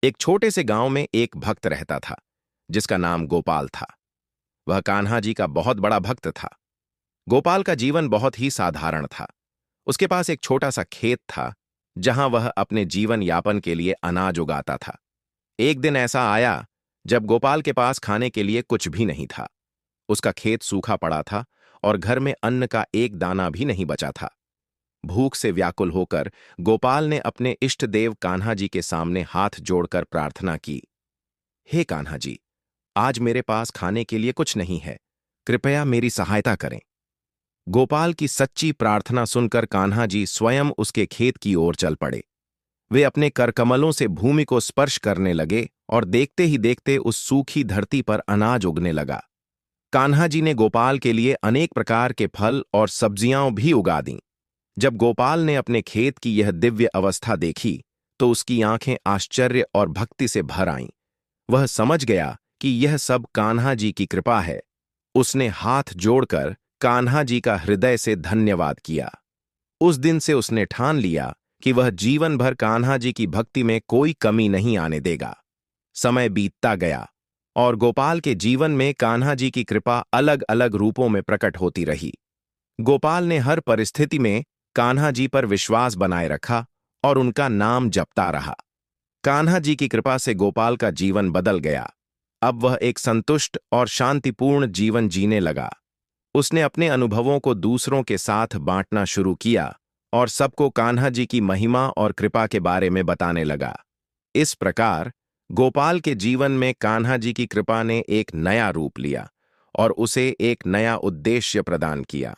एक छोटे से गांव में एक भक्त रहता था जिसका नाम गोपाल था। वह कान्हा जी का बहुत बड़ा भक्त था। गोपाल का जीवन बहुत ही साधारण था। उसके पास एक छोटा सा खेत था जहां वह अपने जीवन यापन के लिए अनाज उगाता था। एक दिन ऐसा आया जब गोपाल के पास खाने के लिए कुछ भी नहीं था। उसका खेत सूखा पड़ा था और घर में अन्न का एक दाना भी नहीं बचा था। भूख से व्याकुल होकर गोपाल ने अपने इष्ट देव कान्हा जी के सामने हाथ जोड़कर प्रार्थना की। हे कान्हा जी, आज मेरे पास खाने के लिए कुछ नहीं है, कृपया मेरी सहायता करें। गोपाल की सच्ची प्रार्थना सुनकर कान्हा जी स्वयं उसके खेत की ओर चल पड़े। वे अपने करकमलों से भूमि को स्पर्श करने लगे और देखते ही देखते उस सूखी धरती पर अनाज उगने लगा। कान्हा जी ने गोपाल के लिए अनेक प्रकार के फल और सब्जियां भी उगा दीं। जब गोपाल ने अपने खेत की यह दिव्य अवस्था देखी तो उसकी आंखें आश्चर्य और भक्ति से भर आईं। वह समझ गया कि यह सब कान्हा जी की कृपा है। उसने हाथ जोड़कर कान्हा जी का हृदय से धन्यवाद किया। उस दिन से उसने ठान लिया कि वह जीवन भर कान्हा जी की भक्ति में कोई कमी नहीं आने देगा। समय बीतता गया और गोपाल के जीवन में कान्हा जी की कृपा अलग अलग रूपों में प्रकट होती रही। गोपाल ने हर परिस्थिति में कान्हा जी पर विश्वास बनाए रखा और उनका नाम जपता रहा। कान्हा जी की कृपा से गोपाल का जीवन बदल गया। अब वह एक संतुष्ट और शांतिपूर्ण जीवन जीने लगा। उसने अपने अनुभवों को दूसरों के साथ बांटना शुरू किया और सबको कान्हा जी की महिमा और कृपा के बारे में बताने लगा। इस प्रकार गोपाल के जीवन में कान्हा जी की कृपा ने एक नया रूप लिया और उसे एक नया उद्देश्य प्रदान किया।